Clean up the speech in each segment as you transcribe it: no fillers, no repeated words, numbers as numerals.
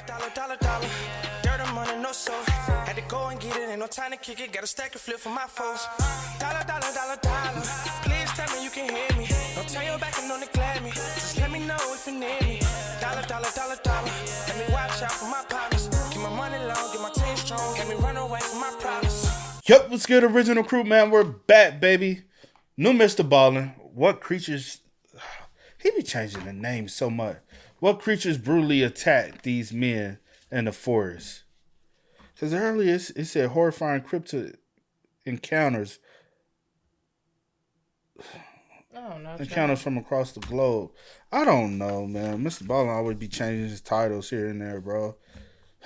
dollar. Dirt and money, no soul. Had to go and get it, ain't no time to kick it. Got a stack of flip for my foes. Dollar. Please tell me you can hear me. Don't turn your back and don't neglect me. Just let me know if you need me. Dollar. Let me watch out for my partners. Keep my money long, get my team strong. Let me run away from my problems. Yup, what's good, original crew, man? We're back, baby. New Mr. Ballen. What creatures... He be changing the name so much. What creatures brutally attacked these men in the forest? Because earlier it said horrifying cryptid encounters. Encounters from across the globe. I don't know, man. Mr. Ballen always be changing his titles here and there, bro.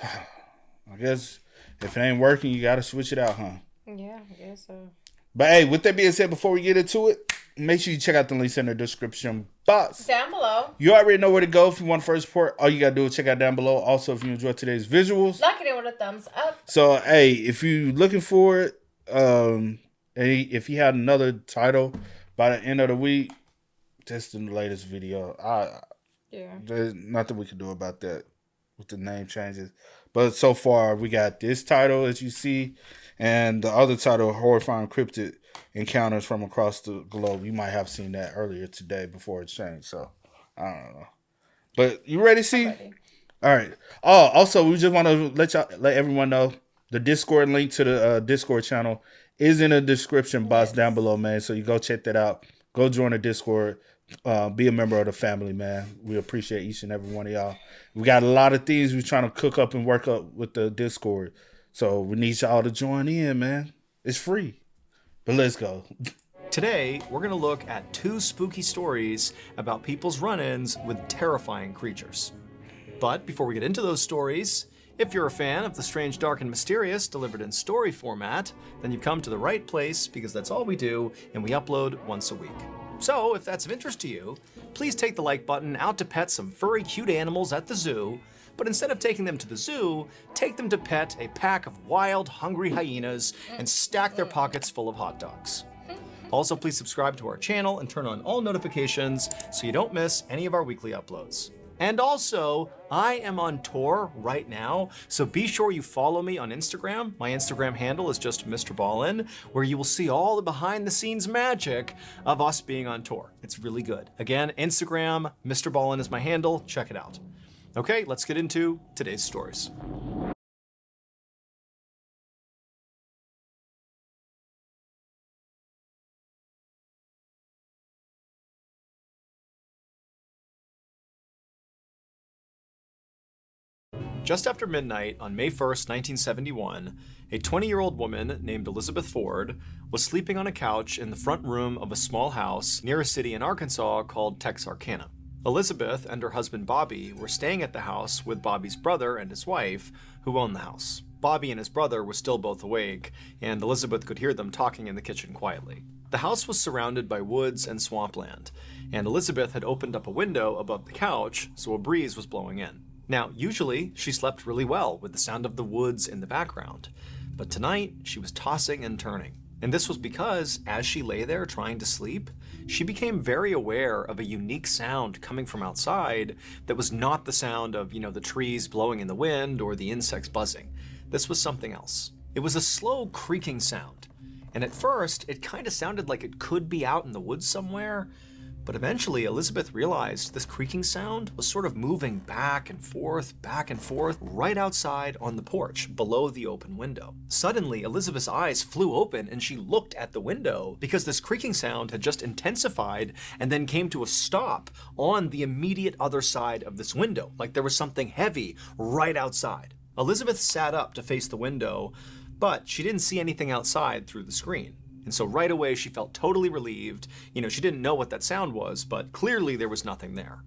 I guess if it ain't working, you got to switch it out, huh? Yeah, I guess so. But hey, with that being said, before we get into it, make sure you check out the links in the description box. Down below. You already know where to go if you want first support. All you got to do is check out down below. Also, if you enjoyed today's visuals, like it with a thumbs up. So, hey, if you're looking for it, if you had another title by the end of the week, that's the latest video. There's nothing we can do about that with the name changes. But so far, we got this title, as you see, and the other title, Horrifying Cryptid Encounters from Across the Globe. You might have seen that earlier today before it changed. So, I don't know. But you ready, C? Ready. All right. Oh, also, we just want to let everyone know the Discord link to the Discord channel is in the description box down below, man. So you go check that out. Go join the Discord. Be a member of the family, man. We appreciate each and every one of y'all. We got a lot of things we're trying to cook up and work up with the Discord. So we need y'all to join in, man. It's free. But let's go. Today, we're going to look at 2 spooky stories about people's run-ins with terrifying creatures. But before we get into those stories, if you're a fan of the strange, dark, and mysterious delivered in story format, then you've come to the right place because that's all we do, and we upload once a week. So, if that's of interest to you, please take the like button out to pet some furry, cute animals at the zoo, but instead of taking them to the zoo, take them to pet a pack of wild, hungry hyenas and stack their pockets full of hot dogs. Also, please subscribe to our channel and turn on all notifications so you don't miss any of our weekly uploads. And also, I am on tour right now, so be sure you follow me on Instagram. My Instagram handle is just Mr. Ballen, where you will see all the behind-the-scenes magic of us being on tour. It's really good. Again, Instagram, Mr. Ballen is my handle. Check it out. Okay, let's get into today's stories. Just after midnight on May 1st, 1971, a 20-year-old woman named Elizabeth Ford was sleeping on a couch in the front room of a small house near a city in Arkansas called Texarkana. Elizabeth and her husband Bobby were staying at the house with Bobby's brother and his wife, who owned the house. Bobby and his brother were still both awake, and Elizabeth could hear them talking in the kitchen quietly. The house was surrounded by woods and swampland, and Elizabeth had opened up a window above the couch, so a breeze was blowing in. Now, usually, she slept really well with the sound of the woods in the background, but tonight, she was tossing and turning. And this was because, as she lay there trying to sleep, she became very aware of a unique sound coming from outside that was not the sound of, the trees blowing in the wind or the insects buzzing. This was something else. It was a slow creaking sound, and at first, it kind of sounded like it could be out in the woods somewhere. But eventually, Elizabeth realized this creaking sound was sort of moving back and forth, right outside on the porch, below the open window. Suddenly, Elizabeth's eyes flew open and she looked at the window because this creaking sound had just intensified and then came to a stop on the immediate other side of this window, like there was something heavy right outside. Elizabeth sat up to face the window, but she didn't see anything outside through the screen. And so right away, she felt totally relieved. She didn't know what that sound was, but clearly there was nothing there.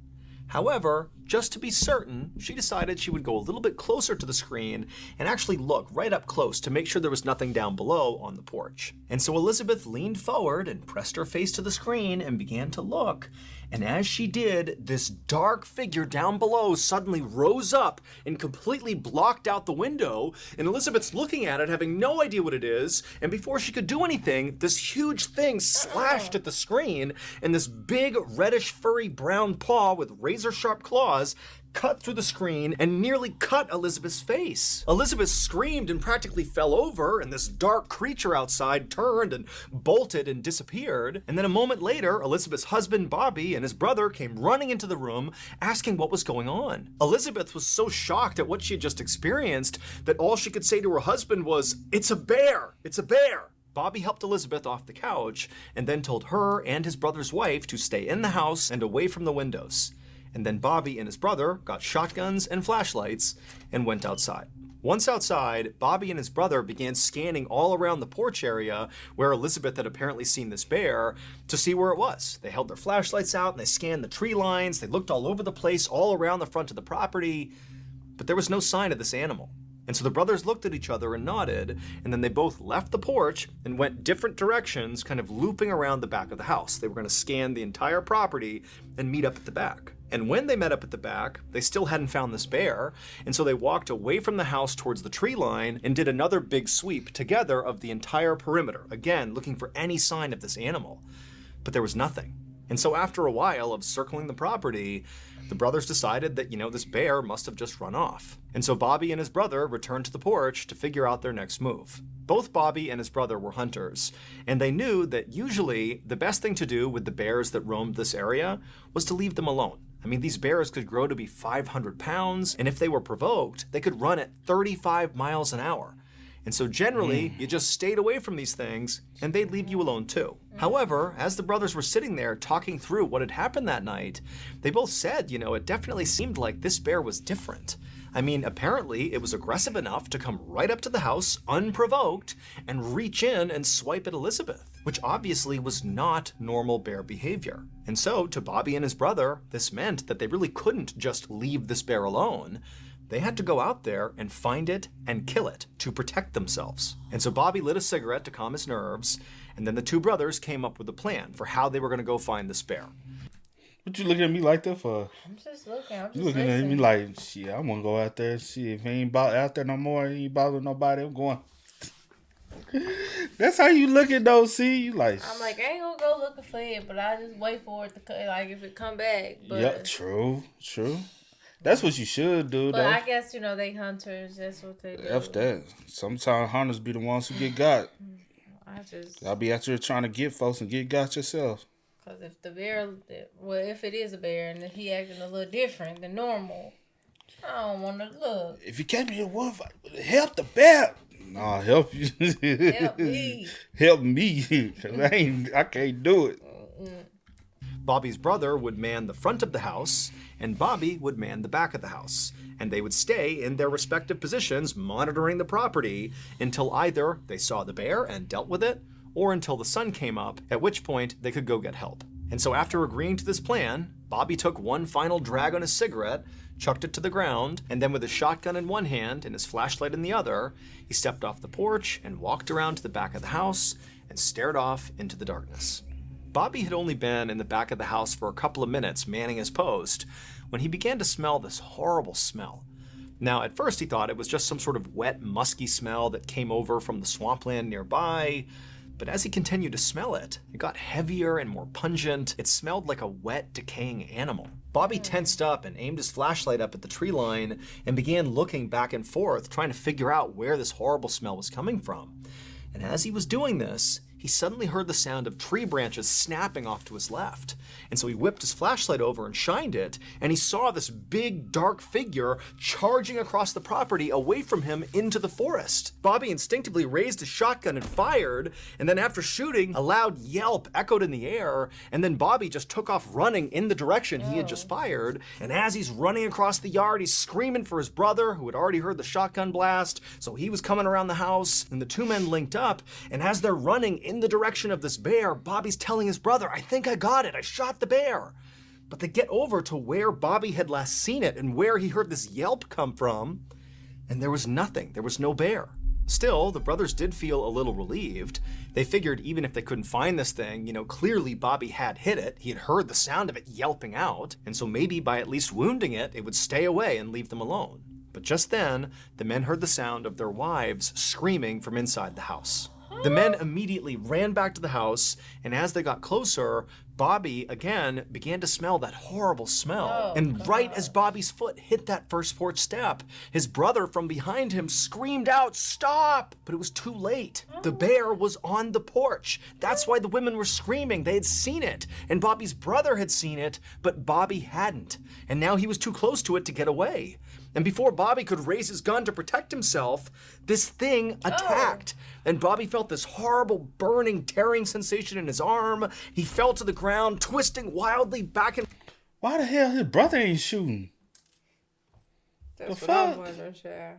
However, just to be certain, she decided she would go a little bit closer to the screen and actually look right up close to make sure there was nothing down below on the porch. And so Elizabeth leaned forward and pressed her face to the screen and began to look. And as she did, this dark figure down below suddenly rose up and completely blocked out the window. And Elizabeth's looking at it, having no idea what it is. And before she could do anything, this huge thing slashed at the screen, and this big reddish furry brown paw with razor sharp claws cut through the screen and nearly cut Elizabeth's face. Elizabeth screamed and practically fell over, and this dark creature outside turned and bolted and disappeared. And then a moment later, Elizabeth's husband, Bobby, and his brother came running into the room asking what was going on. Elizabeth was so shocked at what she had just experienced that all she could say to her husband was, "It's a bear! It's a bear!" Bobby helped Elizabeth off the couch and then told her and his brother's wife to stay in the house and away from the windows. And then Bobby and his brother got shotguns and flashlights and went outside. Once outside, Bobby and his brother began scanning all around the porch area where Elizabeth had apparently seen this bear to see where it was. They held their flashlights out and they scanned the tree lines. They looked all over the place, all around the front of the property, but there was no sign of this animal. And so the brothers looked at each other and nodded, and then they both left the porch and went different directions, kind of looping around the back of the house. They were going to scan the entire property and meet up at the back. And when they met up at the back, they still hadn't found this bear, and so they walked away from the house towards the tree line and did another big sweep together of the entire perimeter, again, looking for any sign of this animal. But there was nothing. And so after a while of circling the property, the brothers decided that, this bear must have just run off. And so Bobby and his brother returned to the porch to figure out their next move. Both Bobby and his brother were hunters, and they knew that usually the best thing to do with the bears that roamed this area was to leave them alone. I mean, these bears could grow to be 500 pounds, and if they were provoked, they could run at 35 miles an hour. And so generally, you just stayed away from these things, and they'd leave you alone too. However, as the brothers were sitting there talking through what had happened that night, they both said, it definitely seemed like this bear was different. I mean, apparently it was aggressive enough to come right up to the house, unprovoked, and reach in and swipe at Elizabeth, which obviously was not normal bear behavior. And so, to Bobby and his brother, this meant that they really couldn't just leave this bear alone. They had to go out there and find it and kill it to protect themselves. And so Bobby lit a cigarette to calm his nerves, and then the two brothers came up with a plan for how they were going to go find this bear. What you looking at me like that for? I'm just looking. I'm just You looking listening. at me like, shit, I want to go out there and see if he ain't out there no more. He ain't bothering nobody. I'm going. That's how you looking though, see? You like. I'm like, I ain't gonna go looking for it, but I just wait for it to if it come back. But, yeah, true. That's what you should do, but though. I guess, they hunters. That's what they do. F that. Sometimes hunters be the ones who get got. Y'all be out there trying to get folks and get got yourself. Because if the bear, if it is a bear and he acting a little different than normal, I don't want to look. If you catch me in one fight, help the bear. Nah, help you. Help me. Help me. Cause I can't do it. Bobby's brother would man the front of the house, and Bobby would man the back of the house. And they would stay in their respective positions, monitoring the property until either they saw the bear and dealt with it, or until the sun came up, at which point they could go get help. And so after agreeing to this plan, Bobby took one final drag on his cigarette, chucked it to the ground, and then with his shotgun in one hand and his flashlight in the other, he stepped off the porch and walked around to the back of the house and stared off into the darkness. Bobby had only been in the back of the house for a couple of minutes manning his post when he began to smell this horrible smell. Now, at first he thought it was just some sort of wet, musky smell that came over from the swampland nearby, but as he continued to smell it, it got heavier and more pungent. It smelled like a wet, decaying animal. Bobby tensed up and aimed his flashlight up at the tree line and began looking back and forth, trying to figure out where this horrible smell was coming from. And as he was doing this, he suddenly heard the sound of tree branches snapping off to his left. And so he whipped his flashlight over and shined it, and he saw this big, dark figure charging across the property away from him into the forest. Bobby instinctively raised his shotgun and fired, and then after shooting, a loud yelp echoed in the air, and then Bobby just took off running in the direction he had just fired. And as he's running across the yard, he's screaming for his brother, who had already heard the shotgun blast, so he was coming around the house, and the two men linked up, and as they're running in the direction of this bear, Bobby's telling his brother, "I think I got it, I shot the bear." But they get over to where Bobby had last seen it and where he heard this yelp come from, and there was nothing, there was no bear. Still, the brothers did feel a little relieved. They figured even if they couldn't find this thing, clearly Bobby had hit it. He had heard the sound of it yelping out, and so maybe by at least wounding it, it would stay away and leave them alone. But just then, the men heard the sound of their wives screaming from inside the house. The men immediately ran back to the house, and as they got closer, Bobby, again, began to smell that horrible smell. And right as Bobby's foot hit that first porch step, his brother from behind him screamed out, "Stop!" But it was too late. The bear was on the porch. That's why the women were screaming. They had seen it, and Bobby's brother had seen it, but Bobby hadn't. And now he was too close to it to get away. And before Bobby could raise his gun to protect himself, this thing attacked. And Bobby felt this horrible burning, tearing sensation in his arm. He fell to the ground, twisting wildly back and... Why the hell his brother ain't shooting? That's the what I'm fuck? wondering, child.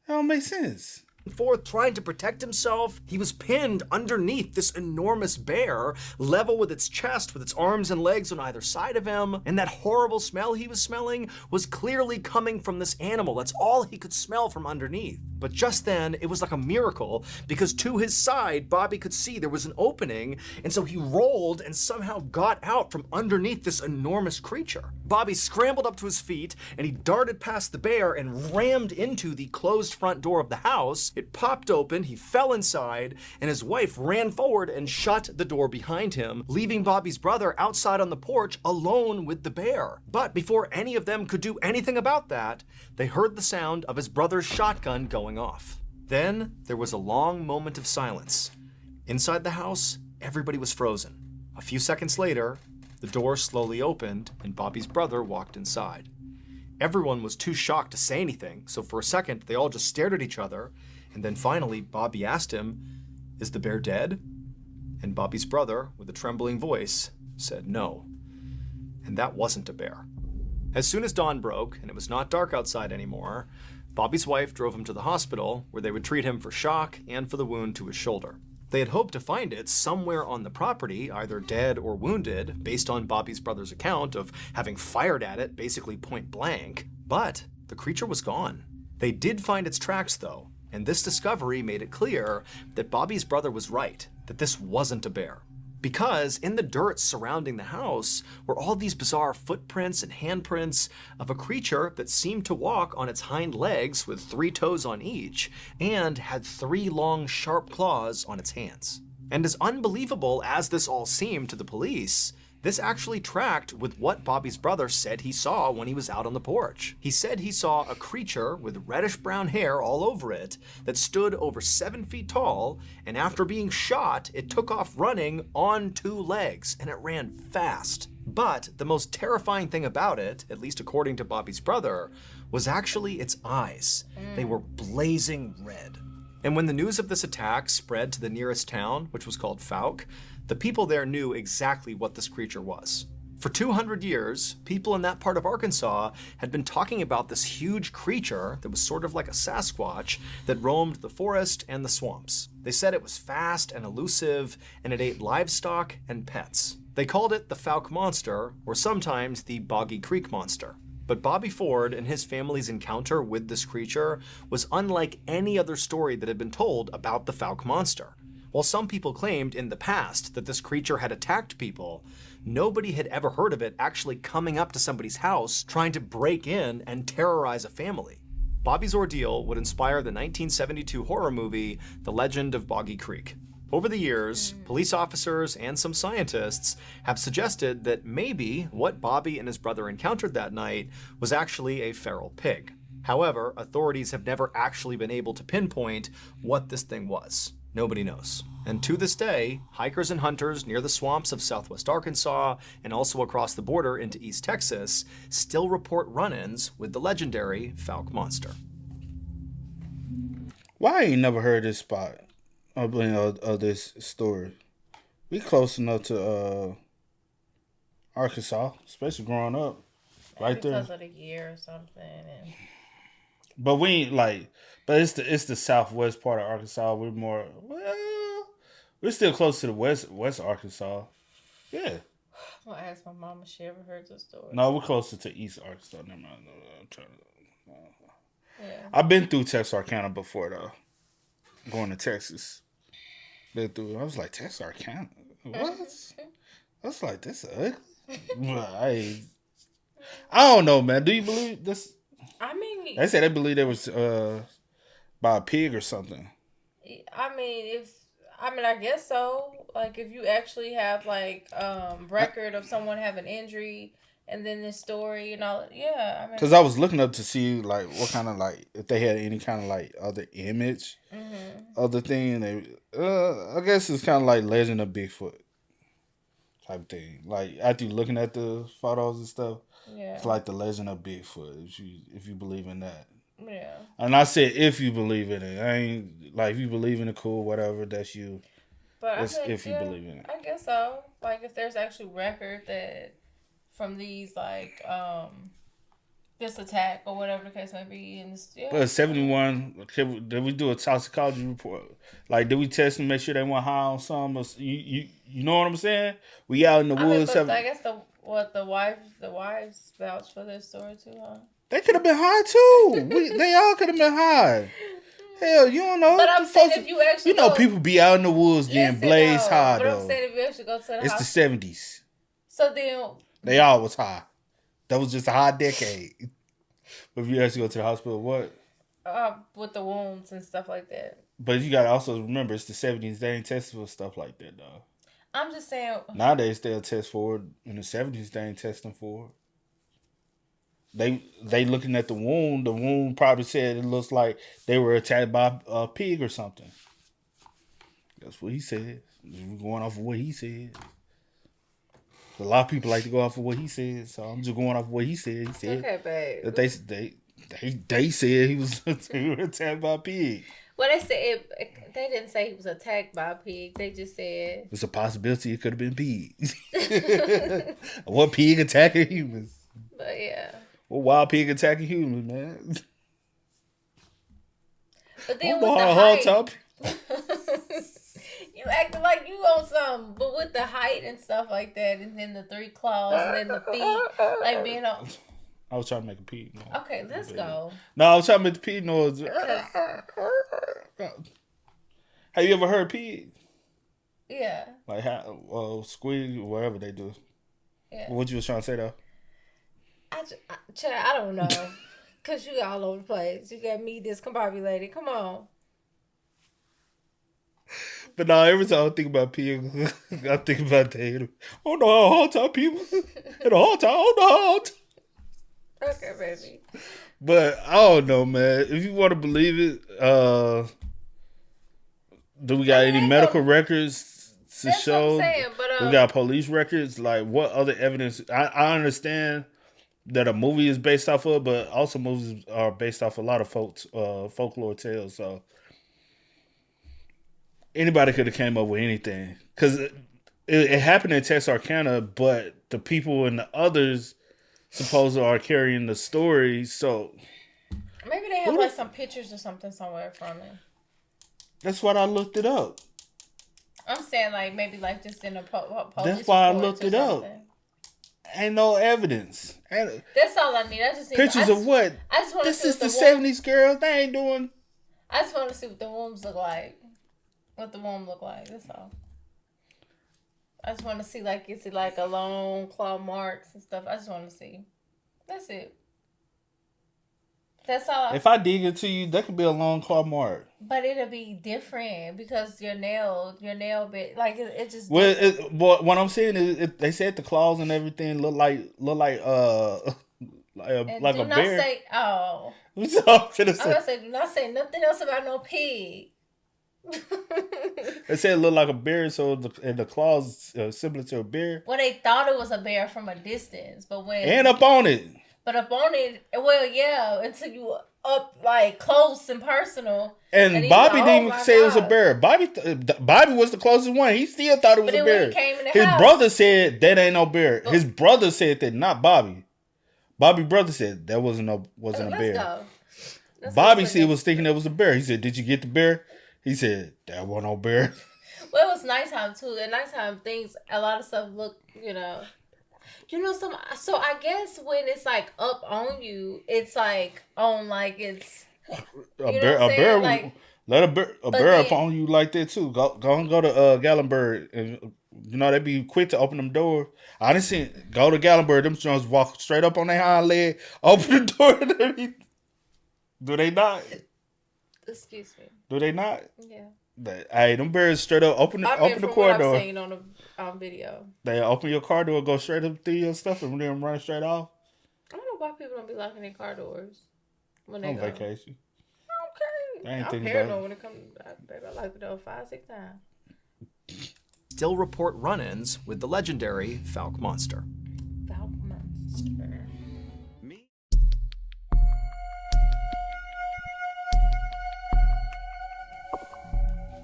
That don't make sense. forth trying to protect himself. He was pinned underneath this enormous bear, level with its chest, with its arms and legs on either side of him. And that horrible smell he was smelling was clearly coming from this animal. That's all he could smell from underneath. But just then, it was like a miracle, because to his side, Bobby could see there was an opening, and so he rolled and somehow got out from underneath this enormous creature. Bobby scrambled up to his feet, and he darted past the bear and rammed into the closed front door of the house. It popped open, he fell inside, and his wife ran forward and shut the door behind him, leaving Bobby's brother outside on the porch alone with the bear. But before any of them could do anything about that, they heard the sound of his brother's shotgun going off. Then there was a long moment of silence. Inside the house, everybody was frozen. A few seconds later, the door slowly opened and Bobby's brother walked inside. Everyone was too shocked to say anything, so for a second they all just stared at each other, and then finally Bobby asked him, "Is the bear dead?" And Bobby's brother, with a trembling voice, said no. And that wasn't a bear. As soon as dawn broke and it was not dark outside anymore, Bobby's wife drove him to the hospital, where they would treat him for shock and for the wound to his shoulder. They had hoped to find it somewhere on the property, either dead or wounded, based on Bobby's brother's account of having fired at it basically point blank, but the creature was gone. They did find its tracks though, and this discovery made it clear that Bobby's brother was right, that this wasn't a bear. Because in the dirt surrounding the house were all these bizarre footprints and handprints of a creature that seemed to walk on its hind legs with 3 toes on each and had 3 long sharp claws on its hands. And as unbelievable as this all seemed to the police, this actually tracked with what Bobby's brother said he saw when he was out on the porch. He said he saw a creature with reddish brown hair all over it that stood over 7 feet tall, and after being shot, it took off running on 2 legs, and it ran fast. But the most terrifying thing about it, at least according to Bobby's brother, was actually its eyes. They were blazing red. And when the news of this attack spread to the nearest town, which was called Fouke, the people there knew exactly what this creature was. For 200 years, people in that part of Arkansas had been talking about this huge creature that was sort of like a Sasquatch that roamed the forest and the swamps. They said it was fast and elusive, and it ate livestock and pets. They called it the Fouke Monster, or sometimes the Boggy Creek Monster. But Bobby Ford and his family's encounter with this creature was unlike any other story that had been told about the Fouke Monster. While some people claimed in the past that this creature had attacked people, nobody had ever heard of it actually coming up to somebody's house, trying to break in and terrorize a family. Bobby's ordeal would inspire the 1972 horror movie, The Legend of Boggy Creek. Over the years, police officers and some scientists have suggested that maybe what Bobby and his brother encountered that night was actually a feral pig. However, authorities have never actually been able to pinpoint what this thing was. Nobody knows. And to this day, hikers and hunters near the swamps of southwest Arkansas and also across the border into East Texas still report run-ins with the legendary Fouke Monster. Why I ain't never heard this spot of this story? We close enough to Arkansas, especially growing up, right there. Because of the year or something. And... But we ain't like. But it's the southwest part of Arkansas. We're more we're still close to the west Arkansas. Yeah. I'm gonna ask my mom if she ever heard this story. No, we're closer to East Arkansas. Never mind. I'm trying to. Yeah. I've been through Texarkana before though. Going to Texas. Been through. I was like Texarkana. What? I was like, that's ugly. I don't know, man. Do you believe this? I mean, They said they believe there was by a pig or something. I guess so. Like, if you actually have like record of someone having injury, and then this story and all, yeah. Because I was looking up to see like what kind of like if they had any kind of like other image, other thing. They, I guess it's kind of like Legend of Bigfoot type thing. Like after you looking at the photos and stuff, it's like the Legend of Bigfoot. If you believe in that. Yeah. And I said if you believe in it. I ain't like if you believe in it, cool, whatever, that's you. But it's if you believe in it. I guess so. Like if there's actually record that from these like this attack or whatever the case may be in this, But 71, did we do a toxicology report? Like did we test and make sure they weren't high on something? You know what I'm saying? We out in the woods. But I guess the wives vouched for this story too, huh? They could have been high too. They all could have been high. Hell, you don't know. But I'm saying if you actually people be out in the woods getting blazed high though. But I'm saying if you actually go to the it's hospital. the 70s. So then they all was high. That was just a high decade. But if you actually go to the hospital, what? With the wounds and stuff like that. But you gotta also remember it's the 70s. They ain't testing for stuff like that though. I'm just saying. Nowadays they'll test for it. In the 70s they ain't testing for it. They looking at the wound. The wound probably said it looks like they were attacked by a pig or something. That's what he said. We're going off of what he said. A lot of people like to go off of what he said, so I'm just going off of what he said. He said okay, babe. That they said he was attacked by a pig. Well, they said they didn't say he was attacked by a pig. They just said it's a possibility it could have been pigs. What pig attacking humans? But yeah. What wild pig attacking humans, man? But then with the height, you acting like you on something. But with the height and stuff like that, and then the 3 claws, and then the feet, like being on. I was trying to make a pig noise. Okay, let's go. No, I was trying to make the pig noise. Have you ever heard pig? Yeah. Like how squeak, whatever they do. Yeah. What you was trying to say though? I don't know. Because you all over the place. You got me discombobulated. Come on. But now every time I think about pig, I think about that. Oh no, how hard time people. And a hard time. Oh no, hard time. Okay, baby. But I don't know, man. If you want to believe it, do we got any medical records to show? What I'm saying, but, we got police records. Like, what other evidence? I understand that a movie is based off of, but also movies are based off a lot of folklore tales. So anybody could have came up with anything because it happened in Texarkana, but the people and the others supposedly are carrying the story. So maybe they have like some pictures or something somewhere from it. That's what I looked it up. I'm saying like maybe like just in a police. That's why I looked it up. Ain't no evidence. That's all I need. I just need pictures of what? I just want to see this is the 70s, girls. They ain't doing. I just want to see what the wombs look like. What the womb look like. That's all. I just want to see like is it like a long claw marks and stuff. I just want to see. That's it. That's all. If I dig into you, that could be a long claw mark. But it'll be different because your nail bit like it just. Well, what I'm saying is, they said the claws and everything look like a bear. Do not say oh. I'm gonna say do not say nothing else about no pig. They said it looked like a bear, so the claws similar to a bear. Well, they thought it was a bear from a distance, but and up on it. But up on it, well, yeah, until you up like close and personal. And Bobby didn't even say it was a bear. Bobby was the closest one. He still thought it was a bear. When he came in the His house, brother said that ain't no bear. His brother said that, not Bobby. Bobby's brother said that wasn't a bear. Bobby was thinking it was a bear. He said, "Did you get the bear?" He said, "That wasn't no bear." Well, it was nighttime too. At nighttime, a lot of stuff look, So I guess when it's like up on you, it's like on like it's a bear. Like, let a bear up on you like that too. Go to Gallenberg, and they be quick to open them doors. I didn't see go to Gallenberg. Them joints walk straight up on their hind leg, open the door. Do they not? Excuse me. Do they not? Yeah. Hey, them bears straight up open the from car what door. I've seen on the video. They open your car door, go straight up through your stuff, and then run straight off. I don't know why people don't be locking their car doors when they On go. vacation. Okay. I'm thinking paranoid about it. when it comes. Baby, I locked the door 5-6 times. Still report run-ins with the legendary Falk Monster. Falk Monster.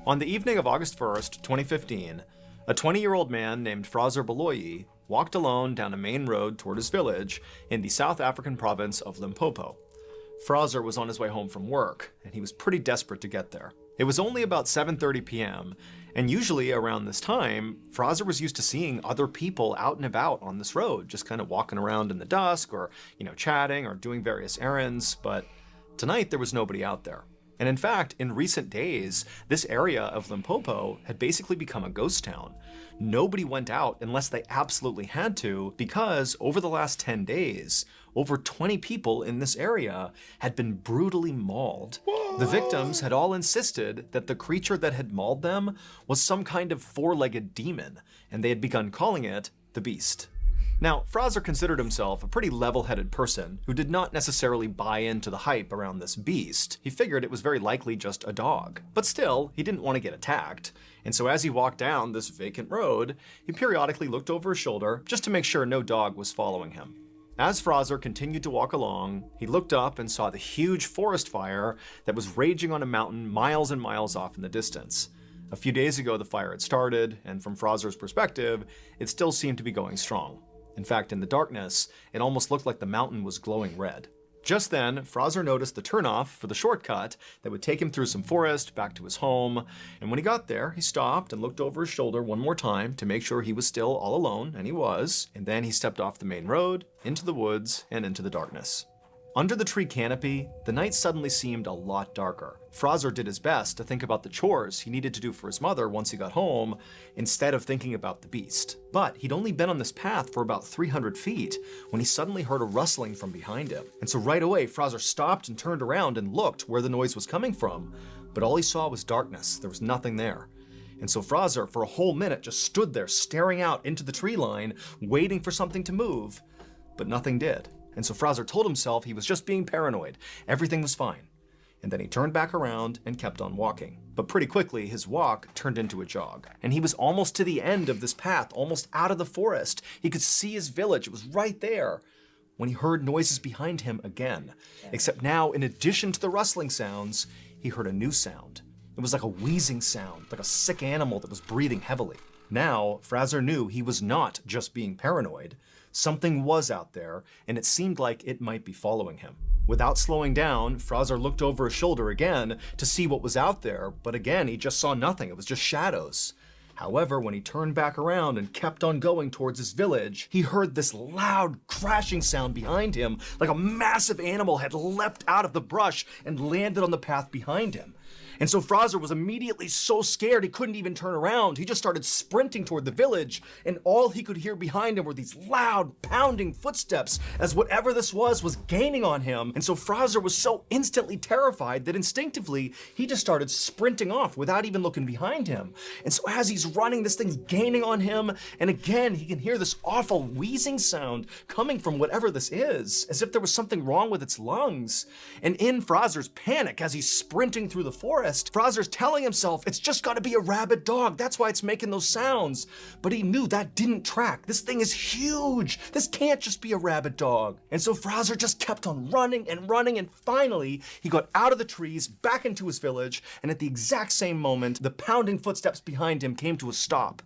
On the evening of August 1st, 2015, a 20-year-old man named Fraser Baloyi walked alone down a main road toward his village in the South African province of Limpopo. Fraser was on his way home from work, and he was pretty desperate to get there. It was only about 7:30 p.m., and usually around this time, Fraser was used to seeing other people out and about on this road, just kind of walking around in the dusk or, chatting or doing various errands, but tonight there was nobody out there. And in fact, in recent days, this area of Limpopo had basically become a ghost town. Nobody went out unless they absolutely had to, because over the last 10 days, over 20 people in this area had been brutally mauled. Whoa. The victims had all insisted that the creature that had mauled them was some kind of four-legged demon, and they had begun calling it the Beast. Now, Fraser considered himself a pretty level-headed person who did not necessarily buy into the hype around this beast. He figured it was very likely just a dog. But still, he didn't want to get attacked. And so as he walked down this vacant road, he periodically looked over his shoulder just to make sure no dog was following him. As Fraser continued to walk along, he looked up and saw the huge forest fire that was raging on a mountain miles and miles off in the distance. A few days ago, the fire had started, and from Fraser's perspective, it still seemed to be going strong. In fact, in the darkness, it almost looked like the mountain was glowing red. Just then, Fraser noticed the turnoff for the shortcut that would take him through some forest back to his home, and when he got there, he stopped and looked over his shoulder one more time to make sure he was still all alone, and he was, and then he stepped off the main road, into the woods, and into the darkness. Under the tree canopy, the night suddenly seemed a lot darker. Fraser did his best to think about the chores he needed to do for his mother once he got home, instead of thinking about the beast. But he'd only been on this path for about 300 feet when he suddenly heard a rustling from behind him. And so right away, Fraser stopped and turned around and looked where the noise was coming from. But all he saw was darkness. There was nothing there. And so Fraser, for a whole minute, just stood there staring out into the tree line, waiting for something to move. But nothing did. And so Fraser told himself he was just being paranoid. Everything was fine. And then he turned back around and kept on walking. But pretty quickly, his walk turned into a jog. And he was almost to the end of this path, almost out of the forest. He could see his village. It was right there. When he heard noises behind him again. Except now, in addition to the rustling sounds, he heard a new sound. It was like a wheezing sound, like a sick animal that was breathing heavily. Now, Fraser knew he was not just being paranoid. Something was out there, and it seemed like it might be following him. Without slowing down, Fraser looked over his shoulder again to see what was out there, but again, he just saw nothing. It was just shadows. However, when he turned back around and kept on going towards his village, he heard this loud crashing sound behind him, like a massive animal had leapt out of the brush and landed on the path behind him. And so Fraser was immediately so scared he couldn't even turn around. He just started sprinting toward the village, and all he could hear behind him were these loud, pounding footsteps as whatever this was gaining on him. And so Fraser was so instantly terrified that instinctively he just started sprinting off without even looking behind him. And so as he's running, this thing's gaining on him, and again he can hear this awful wheezing sound coming from whatever this is, as if there was something wrong with its lungs. And in Fraser's panic, as he's sprinting through the forest, Fraser's telling himself it's just got to be a rabid dog. That's why it's making those sounds. But he knew that didn't track. This thing is huge. This can't just be a rabid dog. And so Fraser just kept on running, and finally he got out of the trees, back into his village, and at the exact same moment, the pounding footsteps behind him came to a stop.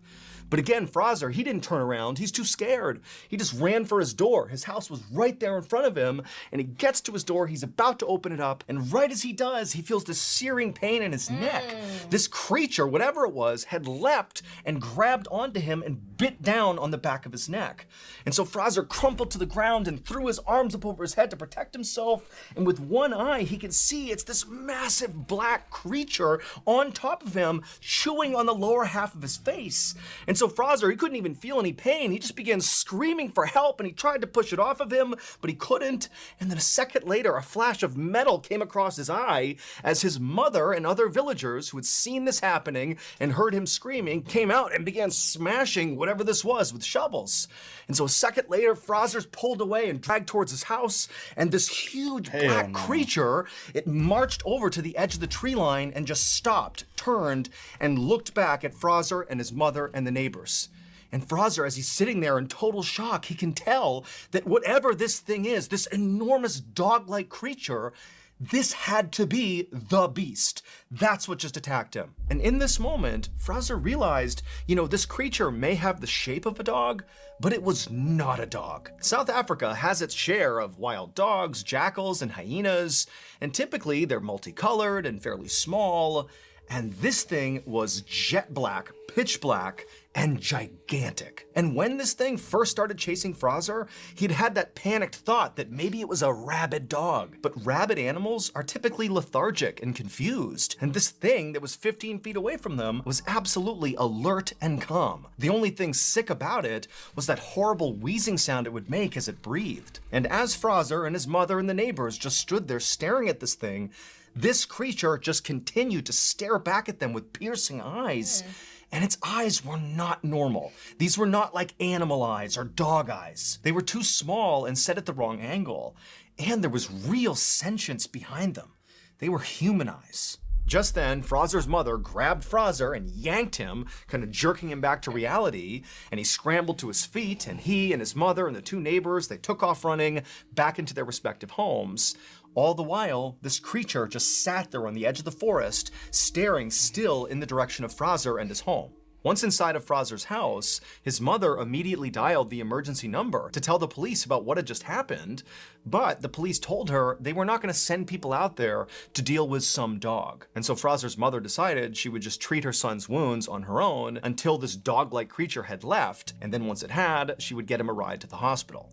But again, Fraser, he didn't turn around. He's too scared. He just ran for his door. His house was right there in front of him, and he gets to his door. He's about to open it up, and right as he does, he feels this searing pain in his neck. This creature, whatever it was, had leapt and grabbed onto him and bit down on the back of his neck. And so Fraser crumpled to the ground and threw his arms up over his head to protect himself, and with one eye, he can see it's this massive black creature on top of him, chewing on the lower half of his face. And so Fraser, he couldn't even feel any pain. He just began screaming for help, and he tried to push it off of him, but he couldn't. And then a second later, a flash of metal came across his eye as his mother and other villagers who had seen this happening and heard him screaming came out and began smashing whatever this was with shovels. And so a second later, Fraser's pulled away and dragged towards his house, and this huge black creature, it marched over to the edge of the tree line and just stopped, turned, and looked back at Fraser and his mother and the neighbors. And Fraser, as he's sitting there in total shock, he can tell that whatever this thing is, this enormous dog-like creature, this had to be the beast. That's what just attacked him. And in this moment, Fraser realized, this creature may have the shape of a dog, but it was not a dog. South Africa has its share of wild dogs, jackals, and hyenas, and typically they're multicolored and fairly small. And this thing was jet black, pitch black, and gigantic. And when this thing first started chasing Fraser, he'd had that panicked thought that maybe it was a rabid dog. But rabid animals are typically lethargic and confused. And this thing that was 15 feet away from them was absolutely alert and calm. The only thing sick about it was that horrible wheezing sound it would make as it breathed. And as Fraser and his mother and the neighbors just stood there staring at this thing, this creature just continued to stare back at them with piercing eyes. And its eyes were not normal. These were not like animal eyes or dog eyes. They were too small and set at the wrong angle. And there was real sentience behind them. They were human eyes. Just then, Fraser's mother grabbed Fraser and yanked him, kind of jerking him back to reality, and he scrambled to his feet, and he and his mother and the two neighbors, they took off running back into their respective homes. All the while, this creature just sat there on the edge of the forest, staring still in the direction of Fraser and his home. Once inside of Fraser's house, his mother immediately dialed the emergency number to tell the police about what had just happened, but the police told her they were not going to send people out there to deal with some dog. And so Fraser's mother decided she would just treat her son's wounds on her own until this dog-like creature had left, and then once it had, she would get him a ride to the hospital.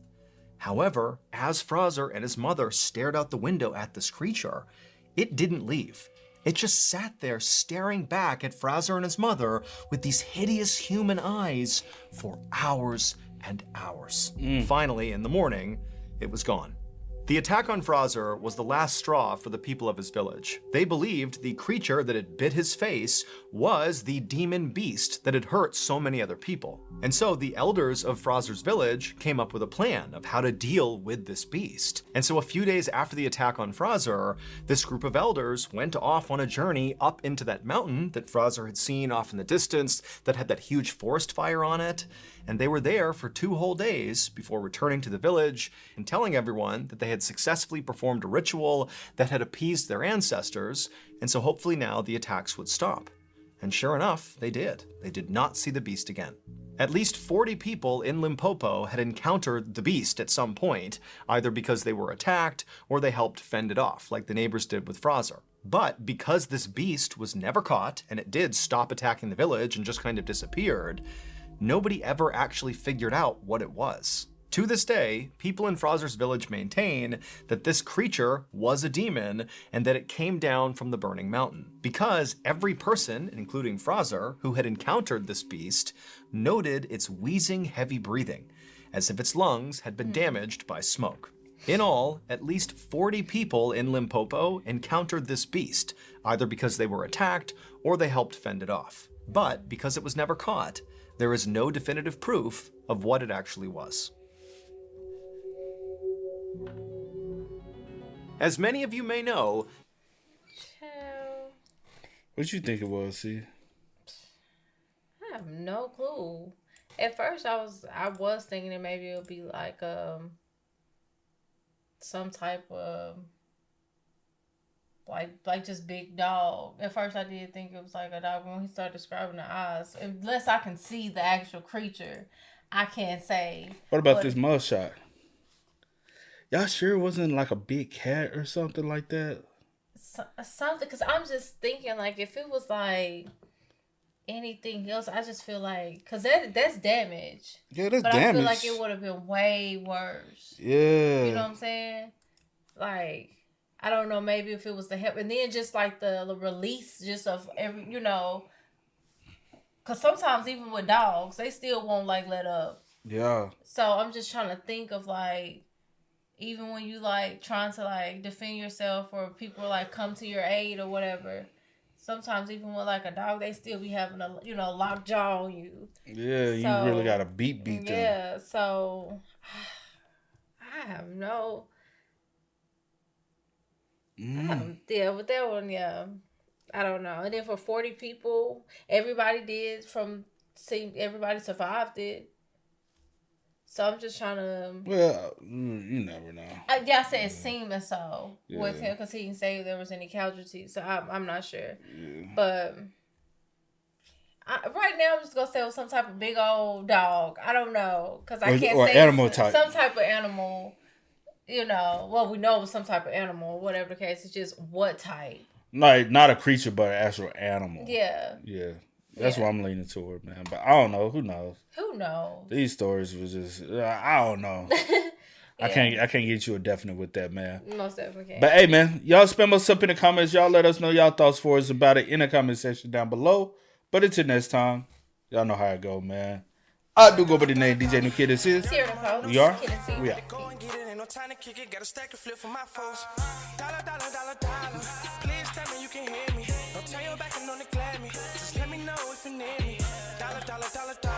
However, as Fraser and his mother stared out the window at this creature, it didn't leave. It just sat there staring back at Fraser and his mother with these hideous human eyes for hours and hours. Finally, in the morning, it was gone. The attack on Fraser was the last straw for the people of his village. They believed the creature that had bit his face was the demon beast that had hurt so many other people. And so the elders of Fraser's village came up with a plan of how to deal with this beast. And so a few days after the attack on Fraser, this group of elders went off on a journey up into that mountain that Fraser had seen off in the distance that had that huge forest fire on it. And they were there for 2 whole days before returning to the village and telling everyone that they had successfully performed a ritual that had appeased their ancestors, and so hopefully now the attacks would stop. And sure enough, they did. They did not see the beast again. At least 40 people in Limpopo had encountered the beast at some point, either because they were attacked or they helped fend it off, like the neighbors did with Fraser. But because this beast was never caught, and it did stop attacking the village and just kind of disappeared, nobody ever actually figured out what it was. To this day, people in Fraser's village maintain that this creature was a demon and that it came down from the burning mountain, because every person, including Fraser, who had encountered this beast, noted its wheezing, heavy breathing, as if its lungs had been damaged by smoke. In all, at least 40 people in Limpopo encountered this beast, either because they were attacked or they helped fend it off. But because it was never caught, there is no definitive proof of what it actually was. As many of you may know, what you think it was, see? I have no clue. At first, I was thinking that maybe it would be like some type of like just big dog. At first, I did think it was like a dog. When he started describing the eyes, unless I can see the actual creature, I can't say. What about this mugshot? Y'all sure it wasn't like a big cat or something like that? Something, because I'm just thinking, like, if it was like anything else, I just feel like, because that's damage. Yeah, that's but damage. I feel like it would have been way worse. Yeah. You know what I'm saying? Like, I don't know, maybe if it was the help, and then just like the release just of every, Because sometimes even with dogs, they still won't like let up. Yeah. So I'm just trying to think of like, even when you like trying to like defend yourself or people like come to your aid or whatever, sometimes even with like a dog, they still be having a lockjaw on you. Yeah, you really got to beat them. Yeah, so I have no. Yeah, but that one, yeah, I don't know. And then for 40 people, everybody survived it. So I'm just trying to. Well, you never know. I said it seemed so with him because he didn't say there was any casualties. So I'm not sure. Yeah. But right now I'm just gonna say it was some type of big old dog. I don't know because I can't say animal type. Some type of animal. Well, we know it was some type of animal. Whatever the case, it's just what type. Like not a creature, but an actual animal. Yeah. Yeah. That's what I'm leaning toward, man. But I don't know. Who knows? Who knows? These stories was just I don't know. I can't get you a definite with that, man. Most definitely can't. But hey, man, y'all spam us up in the comments. Y'all let us know y'all thoughts for us about it in the comment section down below. But until next time, y'all know how it go, man. I do go by the name DJ New Kid. This is. We are. We are. Time to kick it, got a stack of flip for my foes. Dollar, dollar, dollar, dollar. Please tell me you can hear me. Don't turn your back and don't neglect me. Just let me know if you need me. Dollar, dollar, dollar, dollar.